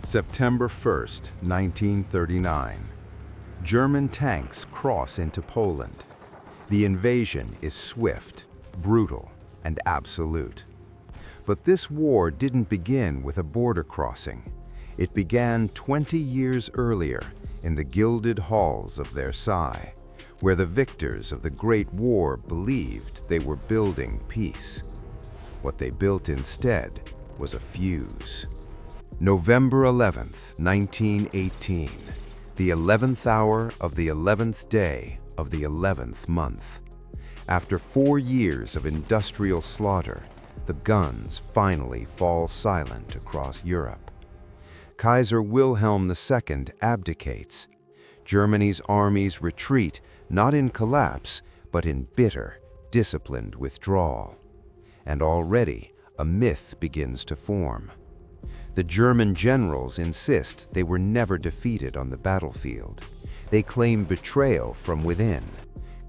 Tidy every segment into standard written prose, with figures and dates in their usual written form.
September 1st, 1939. German tanks cross into Poland. The invasion is swift, brutal, and absolute. But this war didn't begin with a border crossing. It began 20 years earlier in the gilded halls of Versailles, where the victors of the Great War believed they were building peace. What they built instead was a fuse. November 11th, 1918, the 11th hour of the 11th day of the 11th month. After 4 years of industrial slaughter, the guns finally fall silent across Europe. Kaiser Wilhelm II abdicates. Germany's armies retreat, not in collapse, but in bitter, disciplined withdrawal. And already, a myth begins to form. The German generals insist they were never defeated on the battlefield. They claim betrayal from within.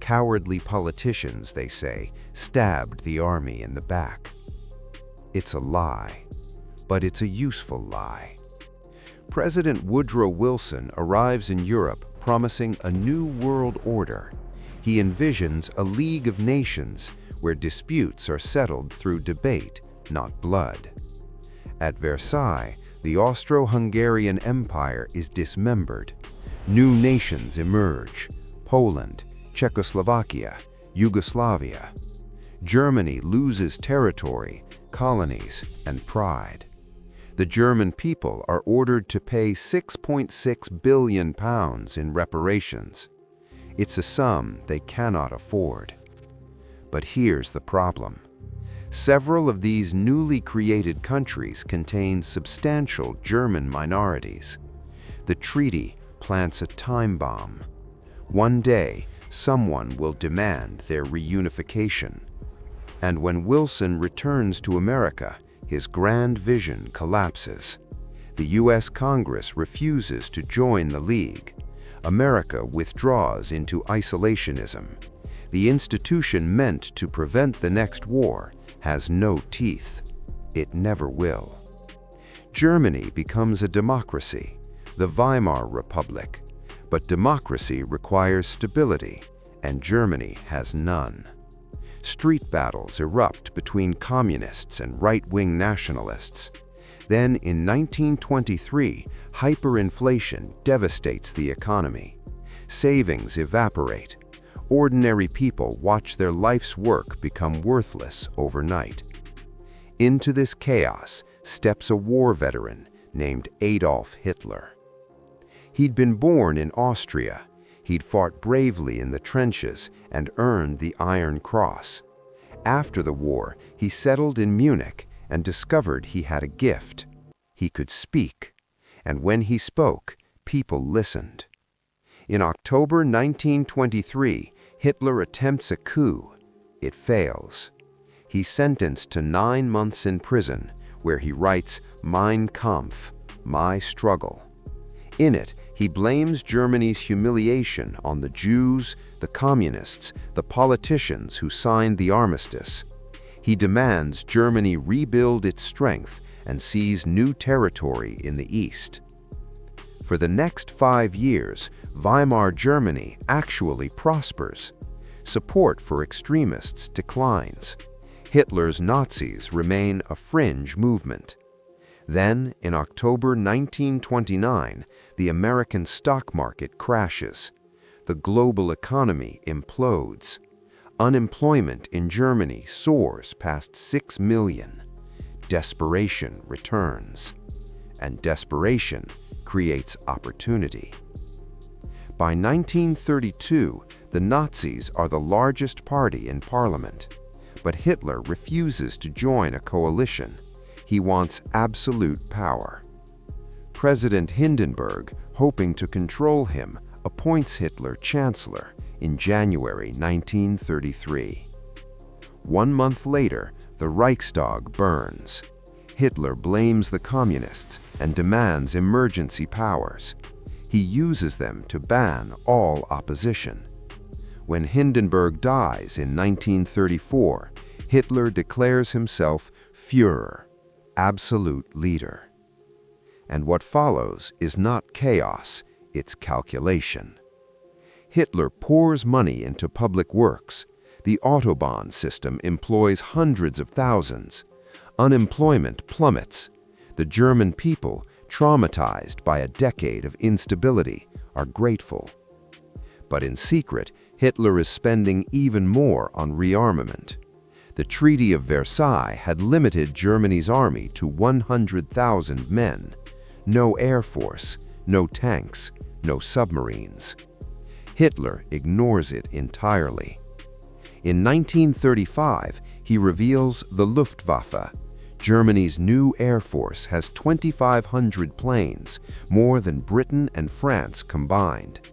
Cowardly politicians, they say, stabbed the army in the back. It's a lie, but it's a useful lie. President Woodrow Wilson arrives in Europe promising a new world order. He envisions a League of Nations where disputes are settled through debate, not blood. At Versailles, the Austro-Hungarian Empire is dismembered. New nations emerge: Poland, Czechoslovakia, Yugoslavia. Germany loses territory, colonies, and pride. The German people are ordered to pay £6.6 billion in reparations. It's a sum they cannot afford. But here's the problem. Several of these newly created countries contain substantial German minorities. The treaty plants a time bomb. One day, someone will demand their reunification. And when Wilson returns to America, his grand vision collapses. The U.S. Congress refuses to join the League. America withdraws into isolationism. The institution meant to prevent the next war has no teeth. It never will. Germany becomes a democracy, the Weimar Republic. But democracy requires stability, and Germany has none. Street battles erupt between communists and right-wing nationalists. Then, in 1923, hyperinflation devastates the economy. Savings evaporate. Ordinary people watch their life's work become worthless overnight. Into this chaos steps a war veteran named Adolf Hitler. He'd been born in Austria. He'd fought bravely in the trenches and earned the Iron Cross. After the war, he settled in Munich and discovered he had a gift. He could speak, and when he spoke, people listened. In October 1923, Hitler attempts a coup. It fails. He's sentenced to 9 months in prison, where he writes Mein Kampf, My Struggle. In it, he blames Germany's humiliation on the Jews, the communists, the politicians who signed the armistice. He demands Germany rebuild its strength and seize new territory in the East. For the next 5 years, Weimar Germany actually prospers. Support for extremists declines. Hitler's Nazis remain a fringe movement. Then, in October 1929, the American stock market crashes. The global economy implodes. Unemployment in Germany soars past 6 million. Desperation returns. And desperation creates opportunity. By 1932, the Nazis are the largest party in parliament. But Hitler refuses to join a coalition. He wants absolute power. President Hindenburg, hoping to control him, appoints Hitler chancellor in January 1933. 1 month later, the Reichstag burns. Hitler blames the communists and demands emergency powers. He uses them to ban all opposition. When Hindenburg dies in 1934, Hitler declares himself Führer, absolute leader. And what follows is not chaos, it's calculation. Hitler pours money into public works. The Autobahn system employs hundreds of thousands. Unemployment plummets. The German people, traumatized by a decade of instability, are grateful. But in secret, Hitler is spending even more on rearmament. The Treaty of Versailles had limited Germany's army to 100,000 men. No air force, no tanks, no submarines. Hitler ignores it entirely. In 1935, he reveals the Luftwaffe. Germany's new air force has 2,500 planes, more than Britain and France combined.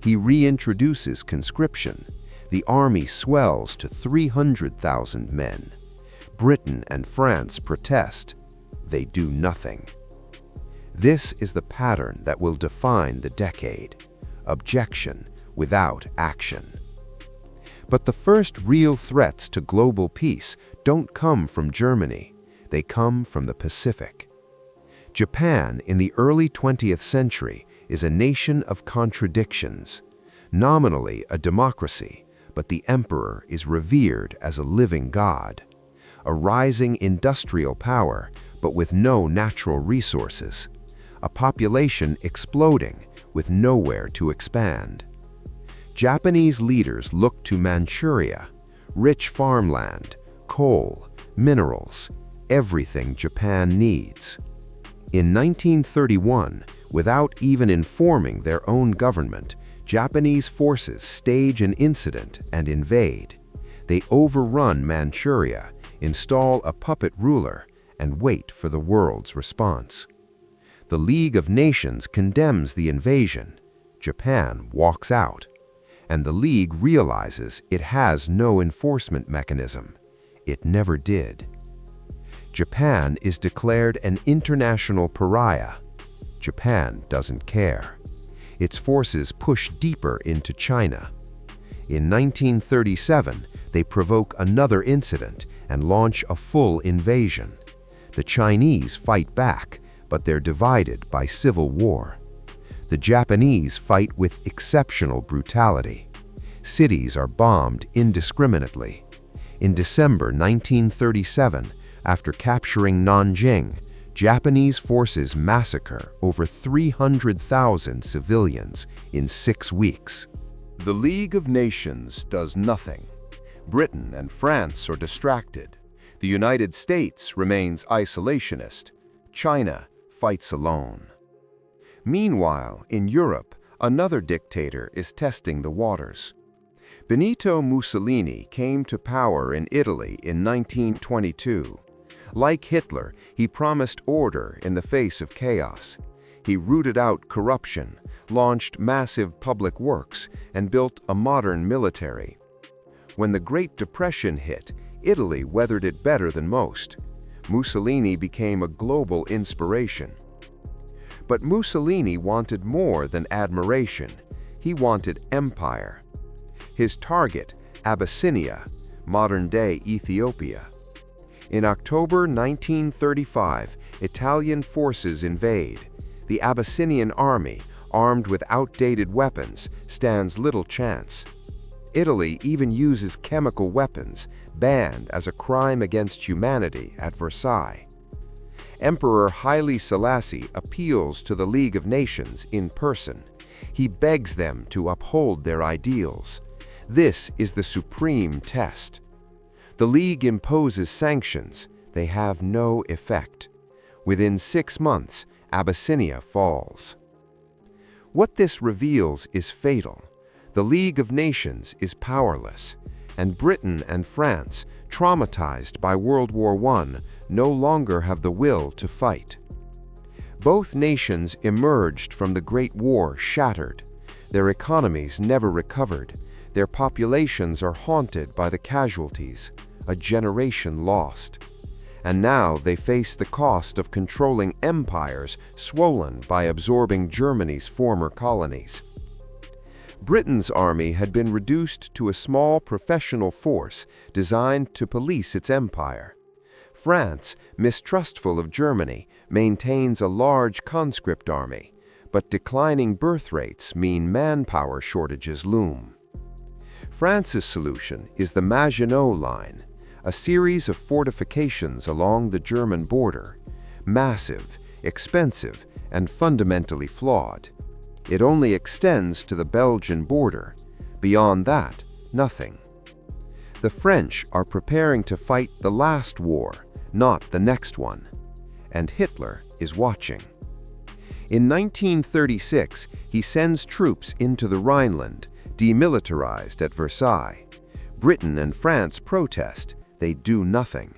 He reintroduces conscription. The army swells to 300,000 men. Britain and France protest. They do nothing. This is the pattern that will define the decade. Objection without action. But the first real threats to global peace don't come from Germany. They come from the Pacific. Japan in the early 20th century is a nation of contradictions. Nominally a democracy, but the emperor is revered as a living god. A rising industrial power, but with no natural resources. A population exploding with nowhere to expand. Japanese leaders look to Manchuria, rich farmland, coal, minerals, everything Japan needs. In 1931, without even informing their own government, Japanese forces stage an incident and invade. They overrun Manchuria, install a puppet ruler, and wait for the world's response. The League of Nations condemns the invasion. Japan walks out. And the League realizes it has no enforcement mechanism. It never did. Japan is declared an international pariah. Japan doesn't care. Its forces push deeper into China. In 1937, they provoke another incident and launch a full invasion. The Chinese fight back, but they're divided by civil war. The Japanese fight with exceptional brutality. Cities are bombed indiscriminately. In December 1937, after capturing Nanjing, Japanese forces massacre over 300,000 civilians in 6 weeks. The League of Nations does nothing. Britain and France are distracted. The United States remains isolationist. China fights alone. Meanwhile, in Europe, another dictator is testing the waters. Benito Mussolini came to power in Italy in 1922. Like Hitler, he promised order in the face of chaos. He rooted out corruption, launched massive public works, and built a modern military. When the Great Depression hit, Italy weathered it better than most. Mussolini became a global inspiration. But Mussolini wanted more than admiration. He wanted empire. His target, Abyssinia, modern-day Ethiopia. In October 1935, Italian forces invade. The Abyssinian army, armed with outdated weapons, stands little chance. Italy even uses chemical weapons, banned as a crime against humanity at Versailles. Emperor Haile Selassie appeals to the League of Nations in person. He begs them to uphold their ideals. This is the supreme test. The League imposes sanctions. They have no effect. Within 6 months, Abyssinia falls. What this reveals is fatal. The League of Nations is powerless, and Britain and France, traumatized by World War I, no longer have the will to fight. Both nations emerged from the Great War shattered. Their economies never recovered. Their populations are haunted by the casualties, a generation lost. And now they face the cost of controlling empires swollen by absorbing Germany's former colonies. Britain's army had been reduced to a small professional force designed to police its empire. France, mistrustful of Germany, maintains a large conscript army, but declining birth rates mean manpower shortages loom. France's solution is the Maginot Line, a series of fortifications along the German border, massive, expensive, and fundamentally flawed. It only extends to the Belgian border. Beyond that, nothing. The French are preparing to fight the last war, not the next one. And Hitler is watching. In 1936, he sends troops into the Rhineland, demilitarized at Versailles. Britain and France protest. They do nothing.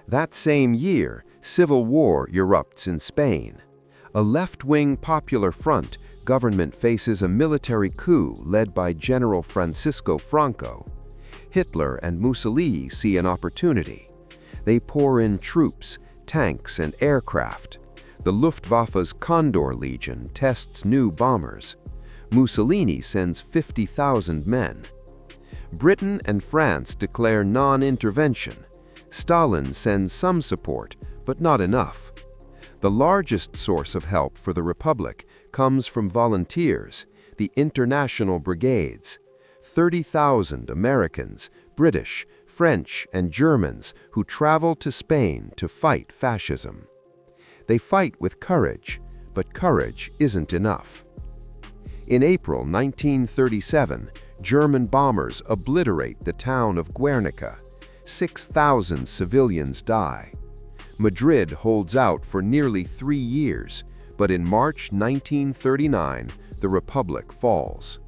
That same year, civil war erupts in Spain. A left-wing Popular Front government faces a military coup led by General Francisco Franco. Hitler and Mussolini see an opportunity. They pour in troops, tanks, and aircraft. The Luftwaffe's Condor Legion tests new bombers. Mussolini sends 50,000 men. Britain and France declare non-intervention. Stalin sends some support, but not enough. The largest source of help for the Republic comes from volunteers, the international brigades. 30,000 Americans, British, French, and Germans who travel to Spain to fight fascism. They fight with courage, but courage isn't enough. In April 1937, German bombers obliterate the town of Guernica. 6,000 civilians die. Madrid holds out for nearly 3 years, but in March 1939, the Republic falls.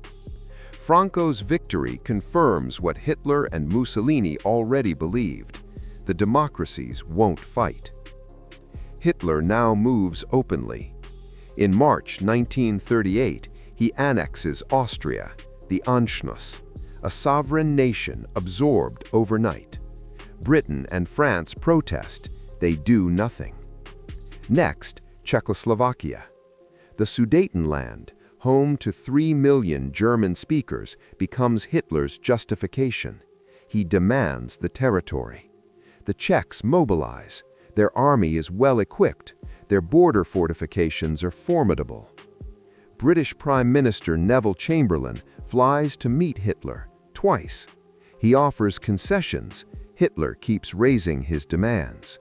Franco's victory confirms what Hitler and Mussolini already believed: the democracies won't fight. Hitler now moves openly. In March 1938, he annexes Austria, the Anschluss, a sovereign nation absorbed overnight. Britain and France protest. They do nothing. Next, Czechoslovakia. The Sudetenland, home to 3 million German speakers, becomes Hitler's justification. He demands the territory. The Czechs mobilize. Their army is well equipped. Their border fortifications are formidable. British Prime Minister Neville Chamberlain flies to meet Hitler twice. He offers concessions. Hitler keeps raising his demands.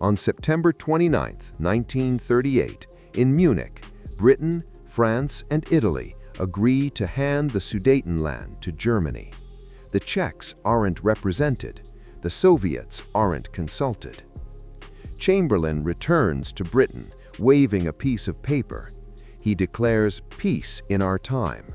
On September 29, 1938, in Munich, Britain, France, and Italy agree to hand the Sudetenland to Germany. The Czechs aren't represented. The Soviets aren't consulted. Chamberlain returns to Britain, waving a piece of paper. He declares peace in our time.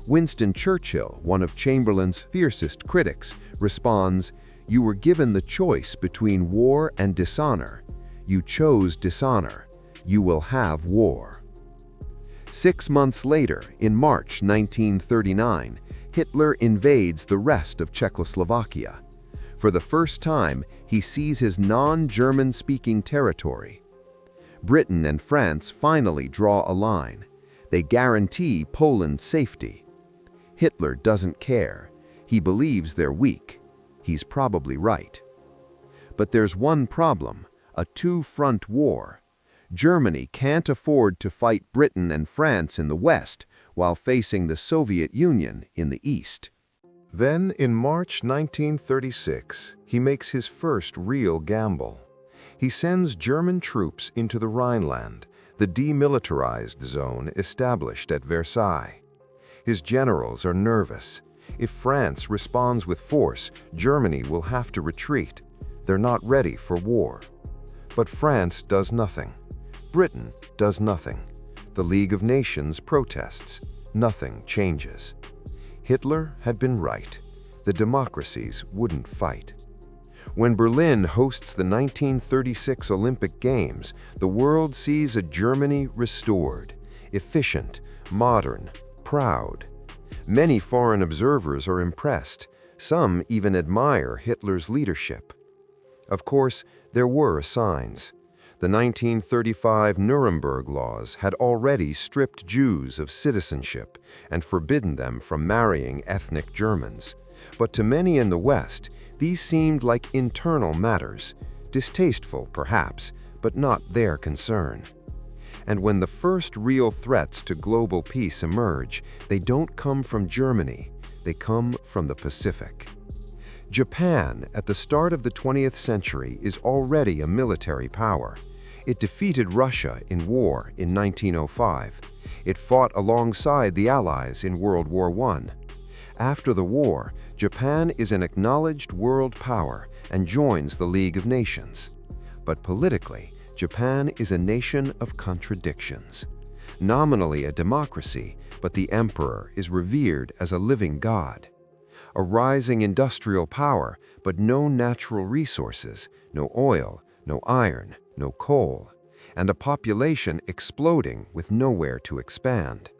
Winston Churchill, one of Chamberlain's fiercest critics, responds, "You were given the choice between war and dishonor. You chose dishonor. You will have war." 6 months later, in March 1939, Hitler invades the rest of Czechoslovakia. For the first time, he sees his non-German-speaking territory. Britain and France finally draw a line. They guarantee Poland's safety. Hitler doesn't care. He believes they're weak. He's probably right. But there's one problem: a two-front war. Germany can't afford to fight Britain and France in the West while facing the Soviet Union in the East. Then, in March 1936, he makes his first real gamble. He sends German troops into the Rhineland, the demilitarized zone established at Versailles. His generals are nervous. If France responds with force, Germany will have to retreat. They're not ready for war. But France does nothing. Britain does nothing. The League of Nations protests. Nothing changes. Hitler had been right. The democracies wouldn't fight. When Berlin hosts the 1936 Olympic Games, the world sees a Germany restored, efficient, modern, proud. Many foreign observers are impressed. Some even admire Hitler's leadership. Of course, there were signs. The 1935 Nuremberg laws had already stripped Jews of citizenship and forbidden them from marrying ethnic Germans. But to many in the West, these seemed like internal matters, distasteful perhaps, but not their concern. And when the first real threats to global peace emerge, they don't come from Germany, they come from the Pacific. Japan, at the start of the 20th century, is already a military power. It defeated Russia in war in 1905. It fought alongside the Allies in World War I. After the war, Japan is an acknowledged world power and joins the League of Nations. But politically, Japan is a nation of contradictions. Nominally a democracy, but the emperor is revered as a living god. A rising industrial power, but no natural resources, no oil, no iron, no coal, and a population exploding with nowhere to expand.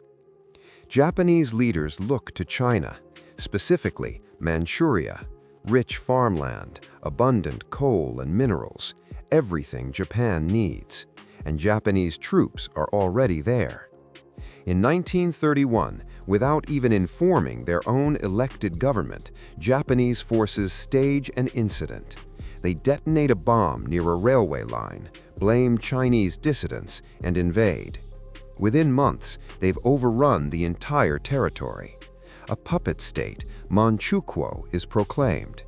Japanese leaders look to China, specifically Manchuria, rich farmland, abundant coal and minerals, everything Japan needs, and Japanese troops are already there. In 1931, without even informing their own elected government, Japanese forces stage an incident. They detonate a bomb near a railway line, blame Chinese dissidents, and invade. Within months, they've overrun the entire territory. A puppet state, Manchukuo, is proclaimed.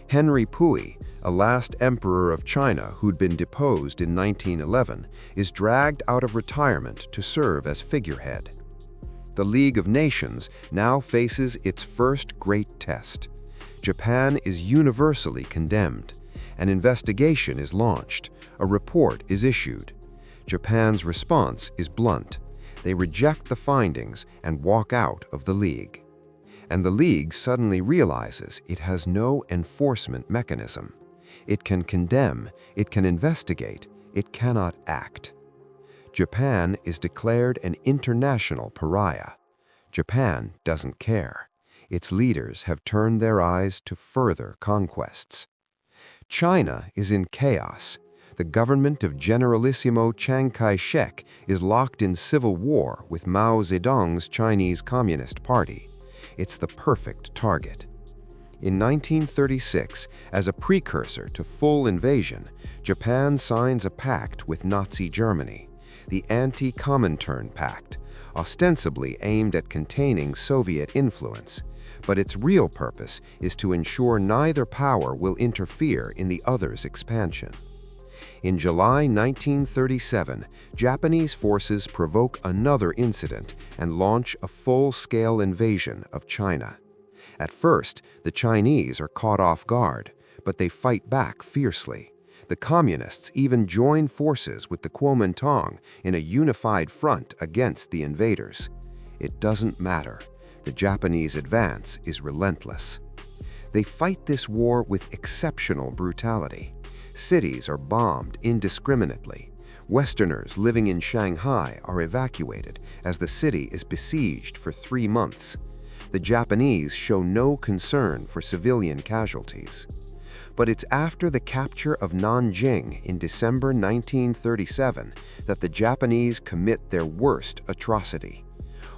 Henry Pui, a last emperor of China who'd been deposed in 1911, is dragged out of retirement to serve as figurehead. The League of Nations now faces its first great test. Japan is universally condemned. An investigation is launched. A report is issued. Japan's response is blunt. They reject the findings and walk out of the League. And the League suddenly realizes it has no enforcement mechanism. It can condemn, it can investigate, it cannot act. Japan is declared an international pariah. Japan doesn't care. Its leaders have turned their eyes to further conquests. China is in chaos. The government of Generalissimo Chiang Kai-shek is locked in civil war with Mao Zedong's Chinese Communist Party. It's the perfect target. In 1936, as a precursor to full invasion, Japan signs a pact with Nazi Germany, the Anti-Comintern Pact, ostensibly aimed at containing Soviet influence. But its real purpose is to ensure neither power will interfere in the other's expansion. In July 1937, Japanese forces provoke another incident and launch a full-scale invasion of China. At first, the Chinese are caught off guard, but they fight back fiercely. The Communists even join forces with the Kuomintang in a unified front against the invaders. It doesn't matter. The Japanese advance is relentless. They fight this war with exceptional brutality. Cities are bombed indiscriminately. Westerners living in Shanghai are evacuated as the city is besieged for 3 months. The Japanese show no concern for civilian casualties. But it's after the capture of Nanjing in December 1937 that the Japanese commit their worst atrocity.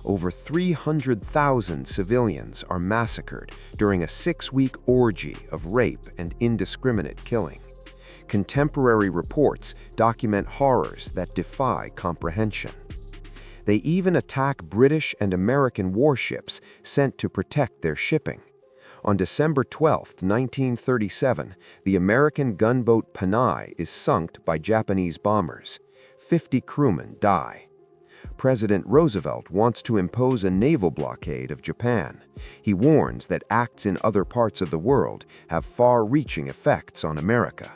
Over 300,000 civilians are massacred during a 6-week orgy of rape and indiscriminate killing. Contemporary reports document horrors that defy comprehension. They even attack British and American warships sent to protect their shipping. On December 12, 1937, the American gunboat Panay is sunk by Japanese bombers. 50 crewmen die. President Roosevelt wants to impose a naval blockade of Japan. He warns that acts in other parts of the world have far-reaching effects on America.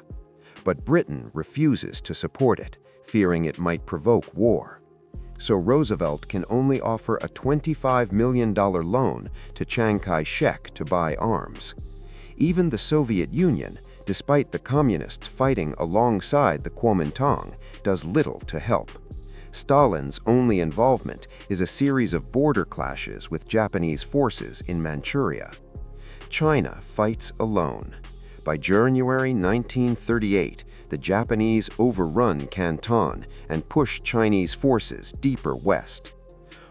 But Britain refuses to support it, fearing it might provoke war. So Roosevelt can only offer a $25 million loan to Chiang Kai-shek to buy arms. Even the Soviet Union, despite the communists fighting alongside the Kuomintang, does little to help. Stalin's only involvement is a series of border clashes with Japanese forces in Manchuria. China fights alone. By January 1938, the Japanese overrun Canton and push Chinese forces deeper west.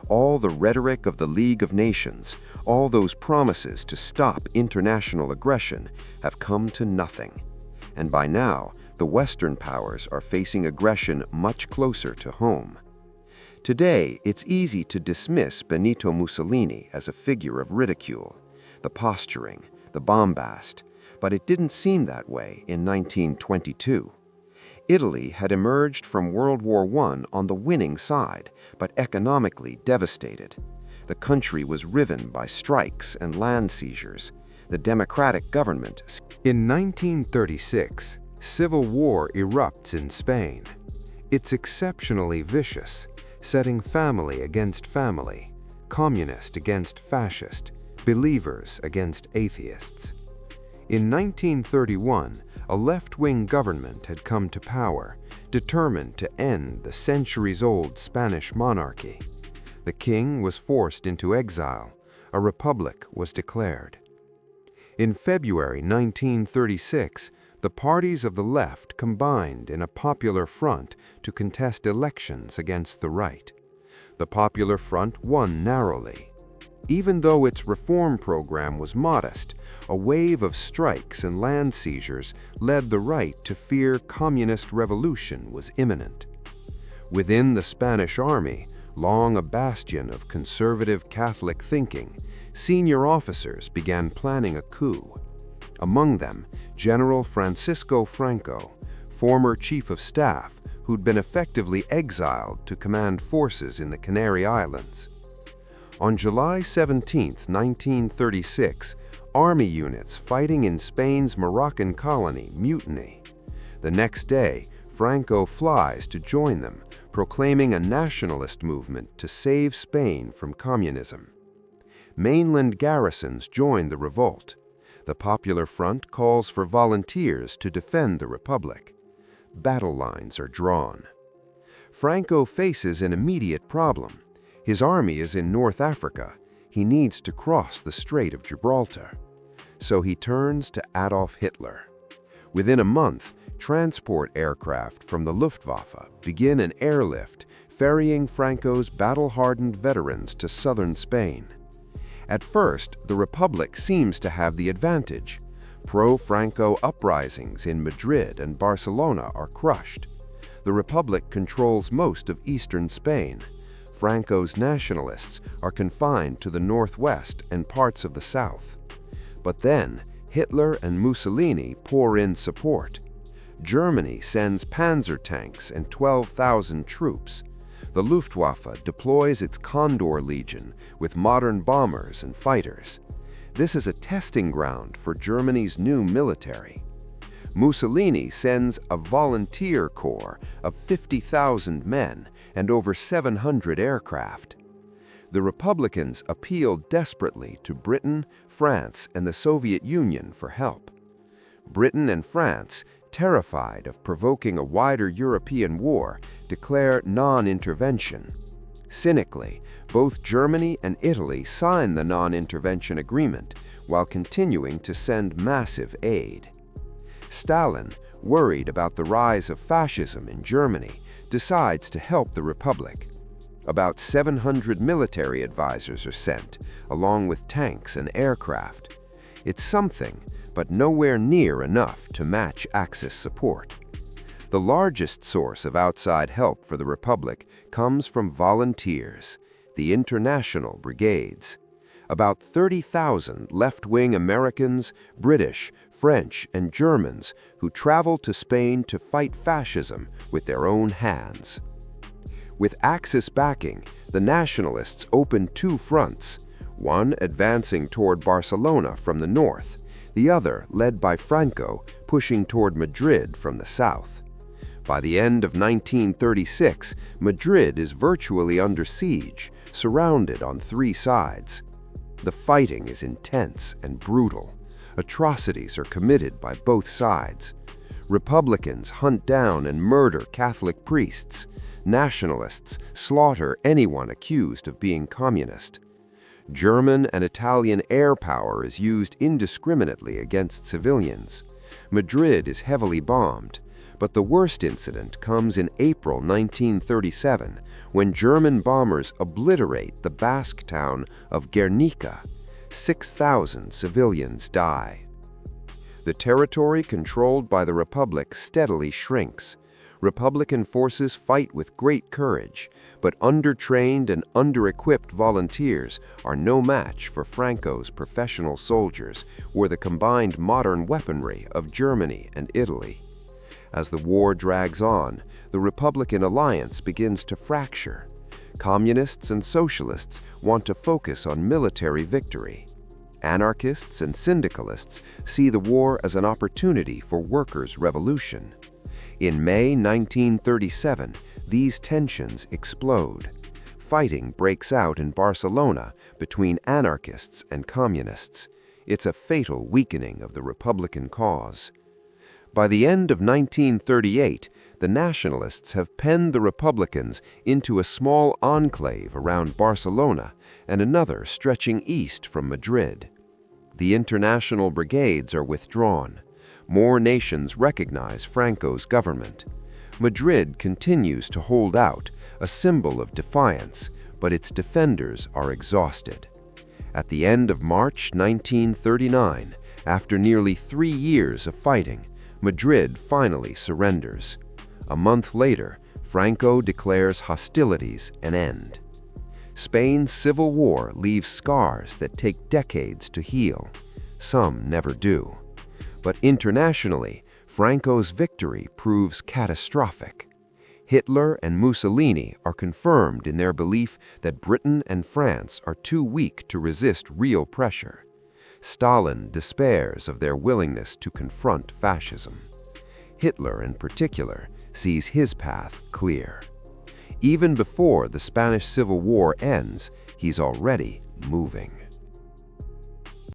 All the rhetoric of the League of Nations, all those promises to stop international aggression, have come to nothing. And by now, the Western powers are facing aggression much closer to home. Today, it's easy to dismiss Benito Mussolini as a figure of ridicule, the posturing, the bombast, but it didn't seem that way in 1922. Italy had emerged from World War I on the winning side, but economically devastated. The country was riven by strikes and land seizures. The democratic government. In 1936, civil war erupts in Spain. It's exceptionally vicious, setting family against family, communist against fascist, believers against atheists. In 1931, a left-wing government had come to power, determined to end the centuries-old Spanish monarchy. The king was forced into exile. A republic was declared. In February 1936, the parties of the left combined in a popular front to contest elections against the right. The Popular Front won narrowly. Even though its reform program was modest, a wave of strikes and land seizures led the right to fear communist revolution was imminent. Within the Spanish army, long a bastion of conservative Catholic thinking, senior officers began planning a coup. Among them, General Francisco Franco, former chief of staff who'd been effectively exiled to command forces in the Canary Islands. On July 17, 1936, army units fighting in Spain's Moroccan colony mutiny. The next day, Franco flies to join them, proclaiming a nationalist movement to save Spain from communism. Mainland garrisons join the revolt. The Popular Front calls for volunteers to defend the Republic. Battle lines are drawn. Franco faces an immediate problem. His army is in North Africa. He needs to cross the Strait of Gibraltar. So he turns to Adolf Hitler. Within a month, transport aircraft from the Luftwaffe begin an airlift, ferrying Franco's battle-hardened veterans to southern Spain. At first, the Republic seems to have the advantage. Pro-Franco uprisings in Madrid and Barcelona are crushed. The Republic controls most of eastern Spain. Franco's nationalists are confined to the northwest and parts of the south. But then, Hitler and Mussolini pour in support. Germany sends panzer tanks and 12,000 troops. The Luftwaffe deploys its Condor Legion with modern bombers and fighters. This is a testing ground for Germany's new military. Mussolini sends a volunteer corps of 50,000 men and over 700 aircraft. The Republicans appealed desperately to Britain, France, and the Soviet Union for help. Britain and France, terrified of provoking a wider European war, declare non-intervention. Cynically, both Germany and Italy sign the non-intervention agreement while continuing to send massive aid. Stalin, worried about the rise of fascism in Germany, decides to help the Republic. About 700 military advisors are sent, along with tanks and aircraft. It's something, but nowhere near enough to match Axis support. The largest source of outside help for the Republic comes from volunteers, the international brigades. About 30,000 left-wing Americans, British, French, and Germans who travel to Spain to fight fascism with their own hands. With Axis backing, the nationalists open two fronts, one advancing toward Barcelona from the north, the other, led by Franco, pushing toward Madrid from the south. By the end of 1936, Madrid is virtually under siege, surrounded on three sides. The fighting is intense and brutal. Atrocities are committed by both sides. Republicans hunt down and murder Catholic priests. Nationalists slaughter anyone accused of being communist. German and Italian air power is used indiscriminately against civilians. Madrid is heavily bombed, but the worst incident comes in April 1937, when German bombers obliterate the Basque town of Guernica. 6,000 civilians die. The territory controlled by the Republic steadily shrinks. Republican forces fight with great courage, but undertrained and under-equipped volunteers are no match for Franco's professional soldiers or the combined modern weaponry of Germany and Italy. As the war drags on, the Republican alliance begins to fracture. Communists and socialists want to focus on military victory. Anarchists and syndicalists see the war as an opportunity for workers' revolution. In May 1937, these tensions explode. Fighting breaks out in Barcelona between anarchists and communists. It's a fatal weakening of the Republican cause. By the end of 1938, the nationalists have penned the Republicans into a small enclave around Barcelona and another stretching east from Madrid. The international brigades are withdrawn. More nations recognize Franco's government. Madrid continues to hold out, a symbol of defiance, but its defenders are exhausted. At the end of March 1939, after nearly 3 years of fighting, Madrid finally surrenders. A month later, Franco declares hostilities an end. Spain's civil war leaves scars that take decades to heal. Some never do. But internationally, Franco's victory proves catastrophic. Hitler and Mussolini are confirmed in their belief that Britain and France are too weak to resist real pressure. Stalin despairs of their willingness to confront fascism. Hitler, in particular, sees his path clear. Even before the Spanish Civil War ends, he's already moving.